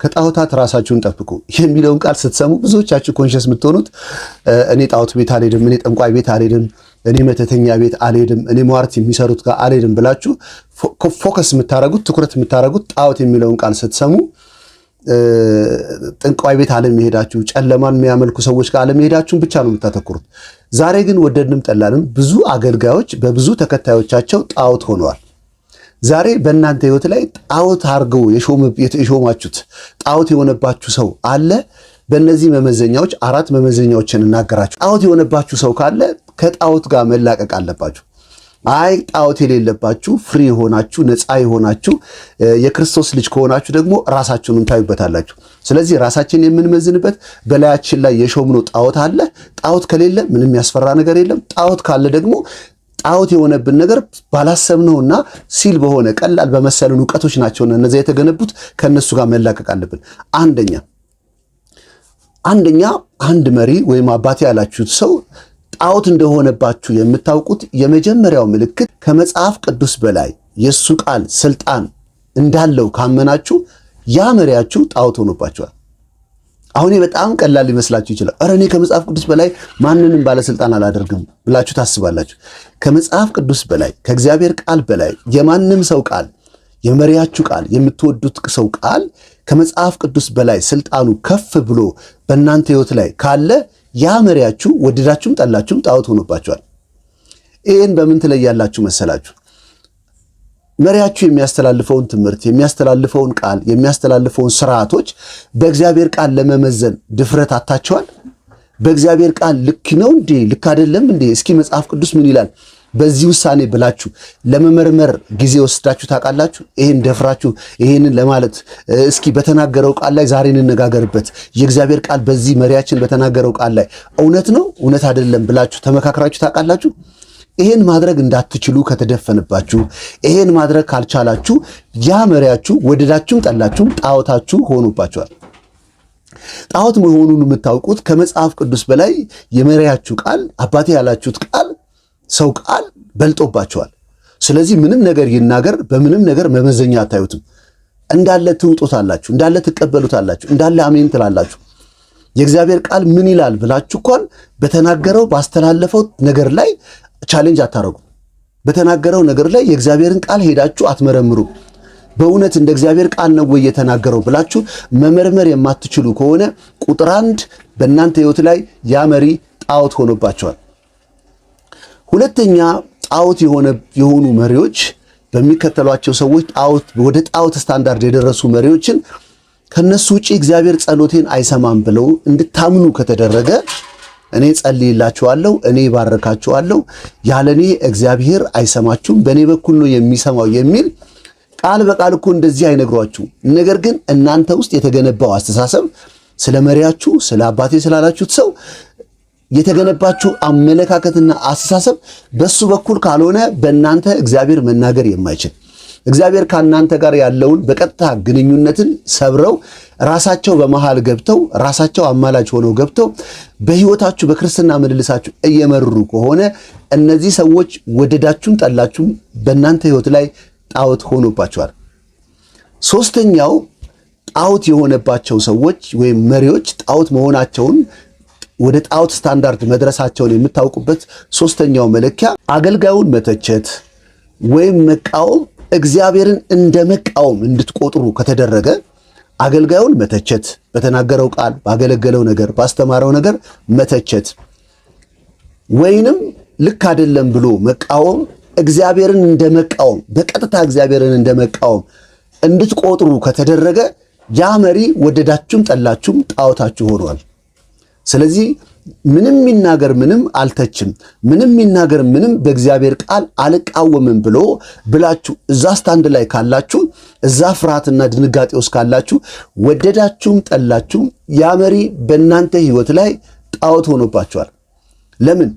ከጣዖታት ራሳችሁን ጠብቁ የሚለውን ቃል ስትሰሙ ብዙዎቻችሁ ኮንሽስ የምትሆኑት እኔ ጣዖት ቤት አልሄድም፣ እኔ ጠንቋይ ቤት አልሄድም፣ እኔ መተተኛ ቤት አልሄድም፣ እኔ ሟርት የሚሰሩት ጋር አልሄድም ብላችሁ ፎከስ የምታረጉት ትኩረት የምታረጉት ጣዖት የሚለውን ቃል ስትሰሙ ጠንቋይ ቤት አለመሄዳችሁ፣ ጨለማን የሚያመልኩ ሰዎች ጋር አለመሄዳችሁን ብቻ ነው የምታተኩሩት። ዛሬ ግን ወደድንም ጠላንም ብዙ አገልጋዮች በብዙ ተከታዮቻቸው ጣዖት ሆነዋል። ዛሬ በእናንተ ህይወት ላይ ጣዖት አርገው የሾማችሁት ጣዖት የሆነባችሁ ሰው አለ። በእነዚህ መመዘኛዎች 4 መመዘኛዎችን እናገራችሁ። ጣዖት የሆነባችሁ ሰው ካለ ከጣዖት ጋር መላቀቅ አለባችሁ። አይ ጣዖት የሌለባችሁ ፍሪ ሆናችሁ ነፃ የሆናችሁ የክርስቶስ ልጅ ከሆናችሁ ደግሞ ራሳችሁን ታዩበታላችሁ። ስለዚህ ራሳችንን የምንመዝንበት በላያችን ላይ የሾምነው ጣዖት አለ። ጣዖት ከሌለ ምንም ያስፈራ ነገር የለም። ጣዖት ካለ ደግሞ ጣዖት የሆነብን ነገር ባላሰብነውና ሲል በሆነ ቀላል በመሰሉን ዕውቀቶች ናቸውና እነዚያ የተገነቡት ከነሱ ጋር መላቀቅ አለብን። አንደኛ አንድ መሪ ወይም አባቴ ያላችሁት ሰው ጣዖት እንደሆነባችሁ የምታውቁት የመጀመሪያው ምልክት ከመጽሐፍ ቅዱስ በላይ የሱ ቃል ስልጣን እንዳለው ካመናችሁ ያ መሪያችሁ ጣዖት ሆኖባችኋል። አሁን በጣም ቀላል ሊመስላችሁ ይችላል። እኔ ከመጽሐፍ ቅዱስ በላይ ማንንም ባለስልጣን አላደርግም ብላችሁ ታስባላችሁ። ከመጽሐፍ ቅዱስ በላይ ከእግዚአብሔር ቃል በላይ የማንም ሰው ቃል፣ የመሪያችሁ ቃል፣ የምትወዱት ሰው ቃል ከመጽሐፍ ቅዱስ በላይ ስልጣኑ ከፍ ብሎ በእናንተ ህይወት ላይ ካለ ያ መሪያችሁ ወደዳችሁም ጠላችሁም ጣዖት ሆኖባችኋል። ይህን በምን ትለያላችሁ መሰላችሁ? መሪያችሁ የሚያስተላልፈውን ትምህርት፣ የሚያስተላልፈውን ቃል፣ የሚያስተላልፈውን ስርዓቶች በእግዚአብሔር ቃል ለመመዘን ድፍረት አታችኋል? በእግዚአብሔር ቃል ልክ ነው እንዴ ልክ አይደለም እንዴ እስኪ መጽሐፍ ቅዱስ ምን ይላል በዚህ ውሳኔ ብላችሁ ለመመርመር ጊዜ ወስዳችሁ ታውቃላችሁ? ይሄን ደፍራችሁ ይሄንን ለማለት እስኪ በተናገረው ቃል ላይ ዛሬ እንነጋገርበት፣ የእግዚአብሔር ቃል በዚህ መሪያችን በተናገረው ቃል ላይ እውነት ነው እውነት አይደለም ብላችሁ ተመካክራችሁ ታውቃላችሁ? ይሄን ማድረግ እንዳትችሉ ከተደፈነባችሁ፣ ይሄን ማድረግ ካልቻላችሁ ያ መሪያችሁ ወደዳችሁም ጠላችሁም ጣዖታችሁ ሆኖባችኋል። ጣዖት መሆኑን የምታውቁት ከመጽሐፍ ቅዱስ በላይ የመሪያችሁ ቃል፣ አባቴ ያላችሁት ቃል፣ ሰው ቃል በልጦባችኋል። ስለዚህ ምንም ነገር ይናገር በምንም ነገር መመዘኛ አታዩትም። እንዳለ ትውጡታላችሁ፣ እንዳለ ትቀበሉታላችሁ፣ እንዳለ አሜን ትላላችሁ። የእግዚአብሔር ቃል ምን ይላል ብላችሁ እንኳን በተናገረው ባስተላለፈው ነገር ላይ ቻሌንጅ አታረጉ። በተናገረው ነገር ላይ የእግዚአብሔርን ቃል ሄዳችሁ አትመረምሩ። በእውነት እንደ እግዚአብሔር ቃል ነው ወይ የተናገረው ብላችሁ መመርመር የማትችሉ ከሆነ ቁጥር 1 በእናንተ ህይወት ላይ ያ መሪ ጣዖት ሆኖባቸዋል። ሁለተኛ ጣዖት የሆኑ መሪዎች በሚከተሏቸው ሰዎች ወደ ጣዖት ስታንዳርድ የደረሱ መሪዎችን ከነሱ ውጪ እግዚአብሔር ጸሎቴን አይሰማም ብለው እንድታምኑ ከተደረገ እኔ ጸልይላችኋለሁ፣ እኔ ባረካችኋለሁ፣ ያለኔ እግዚአብሔር አይሰማችሁም፣ በእኔ በኩል ነው የሚሰማው የሚል ቃል በቃል እኮ እንደዚህ አይነግሯችሁ። ነገር ግን እናንተ ውስጥ የተገነባው አስተሳሰብ ስለ መሪያችሁ ስለ አባቴ ስላላችሁት ሰው የተገነባችሁ አመለካከትና አስተሳሰብ በሱ በኩል ካልሆነ በእናንተ እግዚአብሔር መናገር የማይችል እግዚአብሔር ከእናንተ ጋር ያለውን በቀጥታ ግንኙነትን ሰብረው ራሳቸው በመሃል ገብተው ራሳቸው አማላጅ ሆነው ገብተው በህይወታችሁ በክርስትና ምልልሳችሁ እየመሩ ከሆነ እነዚህ ሰዎች ወደዳችሁም ጠላችሁም በእናንተ ህይወት ላይ ጣዖት ሆኖባቸዋል። ሶስተኛው ጣዖት የሆነባቸው ሰዎች ወይም መሪዎች ጣዖት መሆናቸውን ወደ ጣዖት ስታንዳርድ መድረሳቸውን የምታውቁበት ሶስተኛው መለኪያ አገልጋዩን መተቸት ወይም መቃወም እግዚአብሔርን እንደ መቃወም እንድትቆጥሩ ከተደረገ አገልጋዩን መተቸት፣ በተናገረው ቃል፣ ባገለገለው ነገር፣ ባስተማረው ነገር መተቸት ወይንም ልክ አይደለም ብሎ መቃወም እግዚአብሔርን እንደ መቃወም በቀጥታ እግዚአብሔርን እንደ መቃወም እንድትቆጥሩ ከተደረገ ያ መሪ ወደዳችሁም ጠላችሁም ጣዖታችሁ ሆኗል። ስለዚህ ምንም ይናገር ምንም አልተችም፣ ምንም ይናገር ምንም በእግዚአብሔር ቃል አልቃወምም ብላችሁ እዛ ስታንድ ላይ ካላችሁ፣ እዛ ፍርሃትና ድንጋጤ ውስጥ ካላችሁ ወደዳችሁም ጠላችሁም ያ መሪ በእናንተ ህይወት ላይ ጣዖት ሆኖባችኋል። ለምን?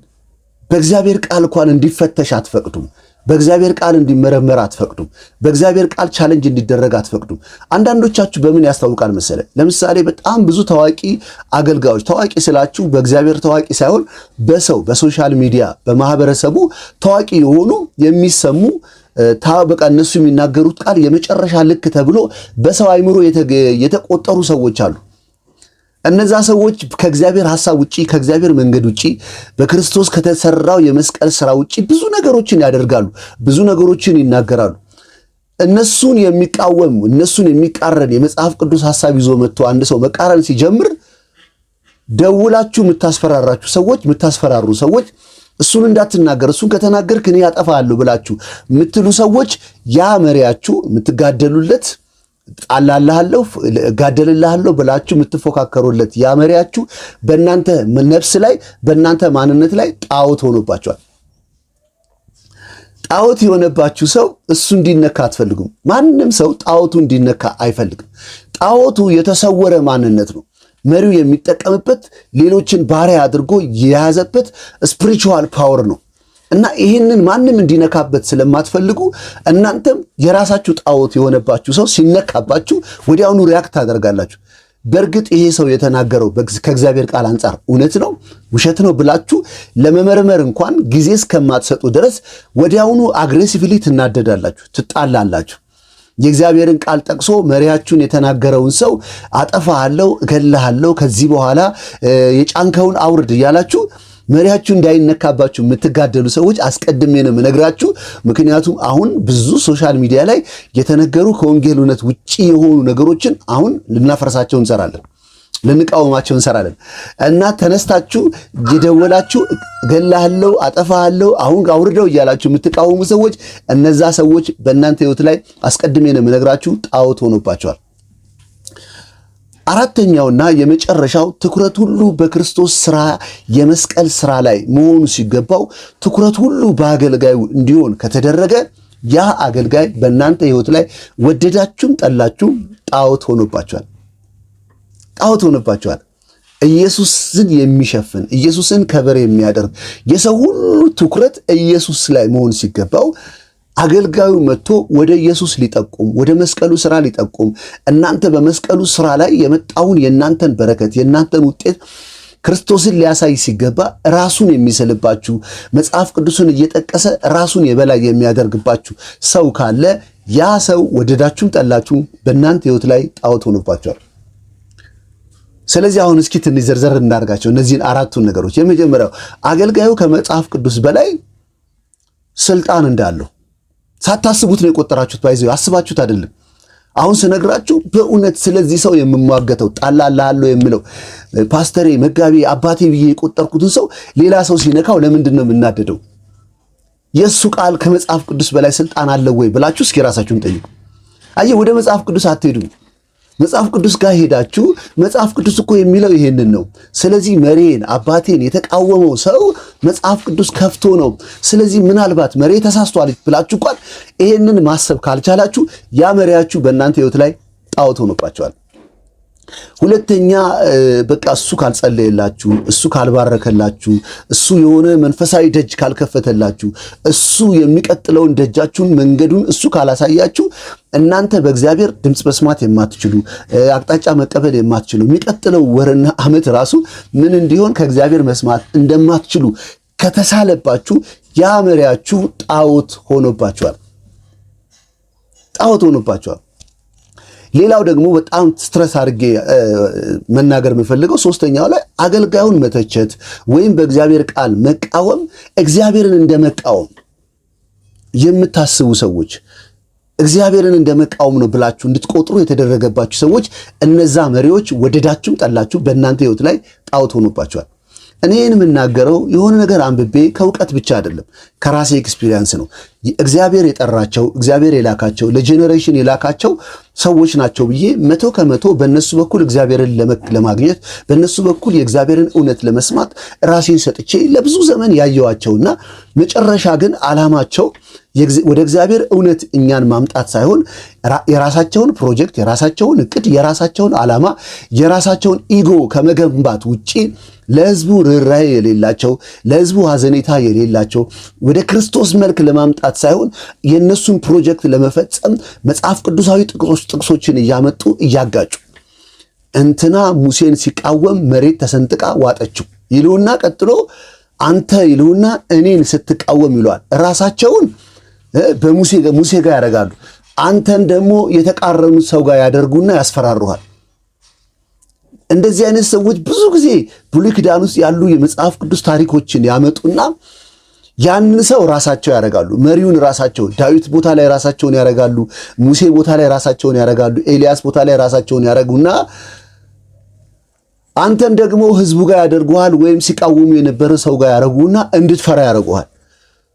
በእግዚአብሔር ቃል እንኳን እንዲፈተሽ አትፈቅዱም። በእግዚአብሔር ቃል እንዲመረመር አትፈቅዱም። በእግዚአብሔር ቃል ቻሌንጅ እንዲደረግ አትፈቅዱም። አንዳንዶቻችሁ በምን ያስታውቃል መሰለ? ለምሳሌ በጣም ብዙ ታዋቂ አገልጋዮች፣ ታዋቂ ስላችሁ በእግዚአብሔር ታዋቂ ሳይሆን በሶሻል ሚዲያ በማህበረሰቡ ታዋቂ የሆኑ የሚሰሙ በቃ እነሱ የሚናገሩት ቃል የመጨረሻ ልክ ተብሎ በሰው አይምሮ የተቆጠሩ ሰዎች አሉ። እነዛ ሰዎች ከእግዚአብሔር ሐሳብ ውጪ ከእግዚአብሔር መንገድ ውጪ በክርስቶስ ከተሰራው የመስቀል ሥራ ውጪ ብዙ ነገሮችን ያደርጋሉ፣ ብዙ ነገሮችን ይናገራሉ። እነሱን የሚቃወም እነሱን የሚቃረን የመጽሐፍ ቅዱስ ሐሳብ ይዞ መጥቶ አንድ ሰው መቃረን ሲጀምር ደውላችሁ የምታስፈራሩ ሰዎች እሱን እንዳትናገር እሱን ከተናገርክ እኔ ያጠፋለሁ ብላችሁ የምትሉ ሰዎች ያ መሪያችሁ የምትጋደሉለት ጣላልሃለሁ ጋደልልሃለሁ ብላችሁ የምትፎካከሩለት ያ መሪያችሁ በእናንተ ነፍስ ላይ በእናንተ ማንነት ላይ ጣዖት ሆኖባችኋል። ጣዖት የሆነባችሁ ሰው እሱ እንዲነካ አትፈልጉም። ማንም ሰው ጣዖቱ እንዲነካ አይፈልግም። ጣዖቱ የተሰወረ ማንነት ነው። መሪው የሚጠቀምበት ሌሎችን ባሪያ አድርጎ የያዘበት ስፒሪቹዋል ፓወር ነው እና ይህንን ማንም እንዲነካበት ስለማትፈልጉ እናንተም የራሳችሁ ጣዖት የሆነባችሁ ሰው ሲነካባችሁ ወዲያውኑ ሪያክት ታደርጋላችሁ። በእርግጥ ይሄ ሰው የተናገረው ከእግዚአብሔር ቃል አንጻር እውነት ነው ውሸት ነው ብላችሁ ለመመርመር እንኳን ጊዜ እስከማትሰጡ ድረስ ወዲያውኑ አግሬሲቭሊ ትናደዳላችሁ፣ ትጣላላችሁ። የእግዚአብሔርን ቃል ጠቅሶ መሪያችሁን የተናገረውን ሰው አጠፋለሁ፣ እገልሃለሁ፣ ከዚህ በኋላ የጫንከውን አውርድ እያላችሁ መሪያችሁ እንዳይነካባችሁ የምትጋደሉ ሰዎች አስቀድሜ ነው የምነግራችሁ። ምክንያቱም አሁን ብዙ ሶሻል ሚዲያ ላይ የተነገሩ ከወንጌል እውነት ውጪ የሆኑ ነገሮችን አሁን ልናፈርሳቸው እንሰራለን፣ ልንቃወማቸው እንሰራለን እና ተነስታችሁ የደወላችሁ እገልሃለሁ፣ አጠፋለሁ፣ አሁን አውርደው እያላችሁ የምትቃወሙ ሰዎች እነዛ ሰዎች በእናንተ ሕይወት ላይ አስቀድሜ ነው የምነግራችሁ ጣዖት ሆኖባቸዋል። አራተኛውና የመጨረሻው ትኩረት ሁሉ በክርስቶስ ሥራ የመስቀል ሥራ ላይ መሆኑ ሲገባው ትኩረት ሁሉ በአገልጋዩ እንዲሆን ከተደረገ ያ አገልጋይ በእናንተ ሕይወት ላይ ወደዳችሁም ጠላችሁም ጣዖት ሆኖባችኋል። ጣዖት ሆኖባችኋል። ኢየሱስን የሚሸፍን ኢየሱስን ከበር የሚያደርግ የሰው ሁሉ ትኩረት ኢየሱስ ላይ መሆን ሲገባው አገልጋዩ መጥቶ ወደ ኢየሱስ ሊጠቁም ወደ መስቀሉ ሥራ ሊጠቁም እናንተ በመስቀሉ ሥራ ላይ የመጣውን የእናንተን በረከት የእናንተን ውጤት ክርስቶስን ሊያሳይ ሲገባ ራሱን የሚስልባችሁ መጽሐፍ ቅዱስን እየጠቀሰ ራሱን የበላይ የሚያደርግባችሁ ሰው ካለ ያ ሰው ወደዳችሁም ጠላችሁም በእናንተ ሕይወት ላይ ጣዖት ሆኖባችኋል። ስለዚህ አሁን እስኪ ትንሽ ዘርዘር እናድርጋቸው እነዚህን አራቱን ነገሮች። የመጀመሪያው አገልጋዩ ከመጽሐፍ ቅዱስ በላይ ስልጣን እንዳለው ሳታስቡት ነው የቆጠራችሁት። ባይዘው አስባችሁት አይደለም። አሁን ስነግራችሁ በእውነት ስለዚህ ሰው የምሟገተው ጣላላለሁ የምለው ፓስተሬ፣ መጋቢ፣ አባቴ ብዬ የቆጠርኩትን ሰው ሌላ ሰው ሲነካው ለምንድን ነው የምናደደው? የእሱ ቃል ከመጽሐፍ ቅዱስ በላይ ስልጣን አለው ወይ ብላችሁ እስኪ ራሳችሁን ጠይቁ። አየህ፣ ወደ መጽሐፍ ቅዱስ አትሄዱም። መጽሐፍ ቅዱስ ጋር ሄዳችሁ መጽሐፍ ቅዱስ እኮ የሚለው ይሄንን ነው፣ ስለዚህ መሪን አባቴን የተቃወመው ሰው መጽሐፍ ቅዱስ ከፍቶ ነው፣ ስለዚህ ምናልባት መሪ ተሳስቷል ብላችሁ እንኳን ይሄንን ማሰብ ካልቻላችሁ ያ መሪያችሁ በእናንተ ሕይወት ላይ ጣዖት ሆኖባችኋል። ሁለተኛ በቃ እሱ ካልጸለየላችሁ፣ እሱ ካልባረከላችሁ፣ እሱ የሆነ መንፈሳዊ ደጅ ካልከፈተላችሁ፣ እሱ የሚቀጥለውን ደጃችሁን መንገዱን እሱ ካላሳያችሁ እናንተ በእግዚአብሔር ድምፅ መስማት የማትችሉ አቅጣጫ መቀበል የማትችሉ የሚቀጥለው ወርና ዓመት ራሱ ምን እንዲሆን ከእግዚአብሔር መስማት እንደማትችሉ ከተሳለባችሁ ያ መሪያችሁ ጣዖት ሆኖባችኋል። ጣዖት ሆኖባችኋል። ሌላው ደግሞ በጣም ስትረስ አድርጌ መናገር የምፈልገው ሶስተኛው ላይ አገልጋዩን መተቸት ወይም በእግዚአብሔር ቃል መቃወም እግዚአብሔርን እንደመቃወም የምታስቡ ሰዎች እግዚአብሔርን እንደመቃወም ነው ብላችሁ እንድትቆጥሩ የተደረገባችሁ ሰዎች እነዛ መሪዎች ወደዳችሁም ጠላችሁ በእናንተ ሕይወት ላይ ጣዖት ሆኖባችኋል። እኔን የምናገረው የሆነ ነገር አንብቤ ከእውቀት ብቻ አይደለም፣ ከራሴ ኤክስፒሪየንስ ነው። እግዚአብሔር የጠራቸው እግዚአብሔር የላካቸው ለጄኔሬሽን የላካቸው ሰዎች ናቸው ብዬ 100% በእነሱ በኩል እግዚአብሔርን ለማግኘት በእነሱ በኩል የእግዚአብሔርን እውነት ለመስማት ራሴን ሰጥቼ ለብዙ ዘመን ያየዋቸውና መጨረሻ ግን ዓላማቸው ወደ እግዚአብሔር እውነት እኛን ማምጣት ሳይሆን የራሳቸውን ፕሮጀክት፣ የራሳቸውን እቅድ፣ የራሳቸውን ዓላማ፣ የራሳቸውን ኢጎ ከመገንባት ውጪ ለሕዝቡ ርኅራኄ የሌላቸው ለሕዝቡ ሐዘኔታ የሌላቸው ወደ ክርስቶስ መልክ ለማምጣት ሳይሆን የእነሱን ፕሮጀክት ለመፈጸም መጽሐፍ ቅዱሳዊ ጥቅሶችን እያመጡ እያጋጩ እንትና ሙሴን ሲቃወም መሬት ተሰንጥቃ ዋጠችው ይሉና ቀጥሎ አንተ ይሉና እኔን ስትቃወም ይሏል። ራሳቸውን ሙሴ ጋር ያደርጋሉ። አንተን ደግሞ የተቃረኑት ሰው ጋር ያደርጉና ያስፈራሩሃል። እንደዚህ አይነት ሰዎች ብዙ ጊዜ ብሉይ ኪዳን ውስጥ ያሉ የመጽሐፍ ቅዱስ ታሪኮችን ያመጡና ያንን ሰው ራሳቸው ያደርጋሉ። መሪውን ራሳቸው ዳዊት ቦታ ላይ ራሳቸውን ያደርጋሉ። ሙሴ ቦታ ላይ ራሳቸውን ያደርጋሉ። ኤልያስ ቦታ ላይ ራሳቸውን ያደርጉና አንተን ደግሞ ህዝቡ ጋር ያደርጉሃል፣ ወይም ሲቃወሙ የነበረ ሰው ጋር ያደርጉና እንድትፈራ ያደርጉሃል።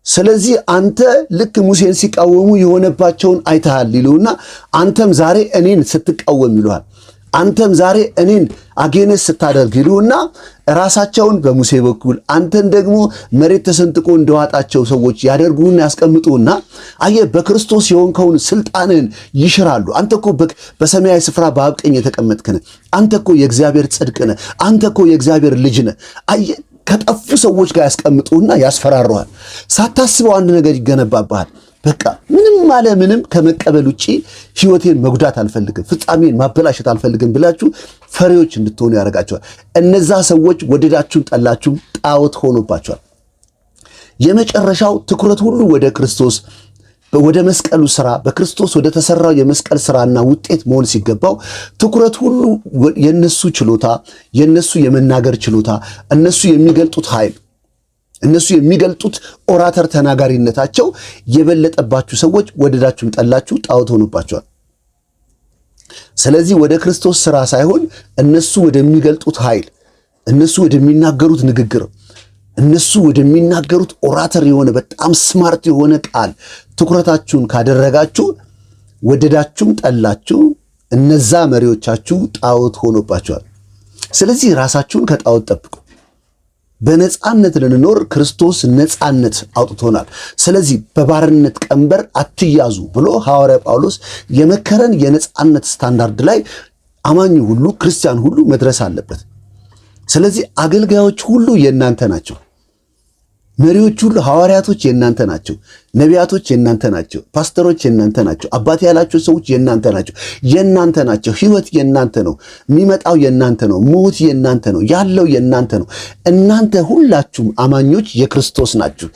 ስለዚህ አንተ ልክ ሙሴን ሲቃወሙ የሆነባቸውን አይተሃል ይሉና አንተም ዛሬ እኔን ስትቃወም ይሉሃል። አንተም ዛሬ እኔን አጌነስ ስታደርግ ይሉና ራሳቸውን በሙሴ በኩል አንተን ደግሞ መሬት ተሰንጥቆ እንደዋጣቸው ሰዎች ያደርጉና ያስቀምጡና አየህ በክርስቶስ የሆንከውን ስልጣንን ይሽራሉ። አንተ እኮ በሰማያዊ ስፍራ በአብ ቀኝ የተቀመጥክ ነህ። አንተ እኮ የእግዚአብሔር ጽድቅ ነህ። አንተ እኮ የእግዚአብሔር ልጅ ነህ። አየህ ከጠፉ ሰዎች ጋር ያስቀምጡና ያስፈራሩሃል። ሳታስበው አንድ ነገር ይገነባብሃል። በቃ ምንም ከመቀበል ውጪ ህይወቴን መጉዳት አልፈልግም፣ ፍጻሜን ማበላሸት አልፈልግም ብላችሁ ፈሪዎች እንድትሆኑ ያደርጋቸዋል። እነዛ ሰዎች ወደዳችሁም ጠላችሁም ጣዖት ሆኖባቸዋል። የመጨረሻው ትኩረት ሁሉ ወደ ክርስቶስ ወደ መስቀሉ ስራ በክርስቶስ ወደ ተሰራው የመስቀል ስራና ውጤት መሆን ሲገባው ትኩረት ሁሉ የነሱ ችሎታ፣ የነሱ የመናገር ችሎታ፣ እነሱ የሚገልጡት ኃይል፣ እነሱ የሚገልጡት ኦራተር ተናጋሪነታቸው የበለጠባችሁ ሰዎች ወደዳችሁም ጠላችሁ ጣዖት ሆኖባቸዋል። ስለዚህ ወደ ክርስቶስ ስራ ሳይሆን እነሱ ወደሚገልጡት ኃይል፣ እነሱ ወደሚናገሩት ንግግር፣ እነሱ ወደሚናገሩት ኦራተር የሆነ በጣም ስማርት የሆነ ቃል ትኩረታችሁን ካደረጋችሁ ወደዳችሁም ጠላችሁ እነዛ መሪዎቻችሁ ጣዖት ሆኖባቸዋል። ስለዚህ ራሳችሁን ከጣዖት ጠብቁ። በነጻነት ልንኖር ክርስቶስ ነጻነት አውጥቶናል። ስለዚህ በባርነት ቀንበር አትያዙ ብሎ ሐዋርያ ጳውሎስ የመከረን የነጻነት ስታንዳርድ ላይ አማኝ ሁሉ ክርስቲያን ሁሉ መድረስ አለበት። ስለዚህ አገልጋዮች ሁሉ የእናንተ ናቸው። መሪዎች ሁሉ ሐዋርያቶች የእናንተ ናቸው። ነቢያቶች የእናንተ ናቸው። ፓስተሮች የእናንተ ናቸው። አባቴ ያላቸው ሰዎች የእናንተ ናቸው። የእናንተ ናቸው። ህይወት የእናንተ ነው። የሚመጣው የእናንተ ነው። ሞት የእናንተ ነው። ያለው የእናንተ ነው። እናንተ ሁላችሁም አማኞች የክርስቶስ ናችሁ።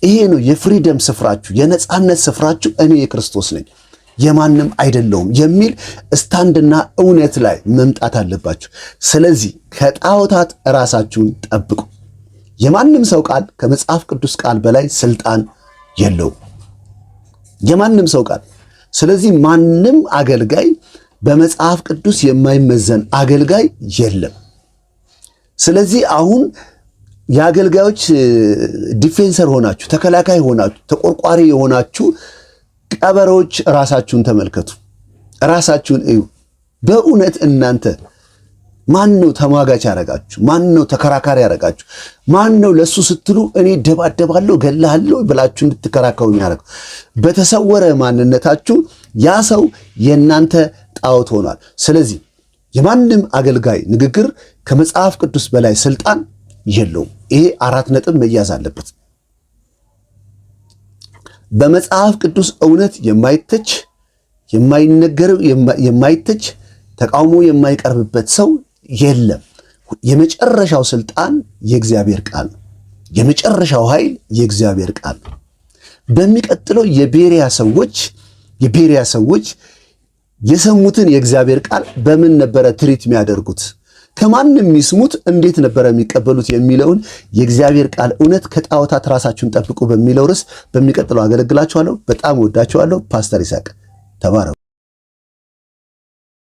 ይሄ ነው የፍሪደም ስፍራችሁ፣ የነጻነት ስፍራችሁ። እኔ የክርስቶስ ነኝ የማንም አይደለሁም የሚል ስታንድና እውነት ላይ መምጣት አለባችሁ። ስለዚህ ከጣዖታት ራሳችሁን ጠብቁ። የማንም ሰው ቃል ከመጽሐፍ ቅዱስ ቃል በላይ ስልጣን የለውም። የማንም ሰው ቃል። ስለዚህ ማንም አገልጋይ በመጽሐፍ ቅዱስ የማይመዘን አገልጋይ የለም። ስለዚህ አሁን የአገልጋዮች ዲፌንሰር ሆናችሁ፣ ተከላካይ ሆናችሁ፣ ተቆርቋሪ የሆናችሁ ቀበሮች ራሳችሁን ተመልከቱ፣ ራሳችሁን እዩ። በእውነት እናንተ ማን ነው ተሟጋች ያረጋችሁ? ማን ነው ተከራካሪ ያረጋችሁ? ማን ነው ለሱ ስትሉ እኔ ደባደባለሁ ገላለሁ ብላችሁ እንድትከራከሩ ያረጋችሁ? በተሰወረ ማንነታችሁ ያ ሰው የእናንተ ጣዖት ሆኗል። ስለዚህ የማንም አገልጋይ ንግግር ከመጽሐፍ ቅዱስ በላይ ስልጣን የለውም። ይሄ 4 ነጥብ መያዝ አለበት። በመጽሐፍ ቅዱስ እውነት የማይተች የማይነገር የማይተች ተቃውሞ የማይቀርብበት ሰው የለም። የመጨረሻው ስልጣን የእግዚአብሔር ቃል ነው። የመጨረሻው ኃይል የእግዚአብሔር ቃል ነው። በሚቀጥለው የቤሪያ ሰዎች የሰሙትን የእግዚአብሔር ቃል በምን ነበረ ትሪት የሚያደርጉት? ከማንም የሚስሙት እንዴት ነበረ የሚቀበሉት የሚለውን የእግዚአብሔር ቃል እውነት ከጣዖታት ራሳችሁን ጠብቁ በሚለው ርዕስ በሚቀጥለው አገለግላችኋለሁ። በጣም ወዳችኋለሁ። ፓስተር ይስሐቅ ተባረኩ።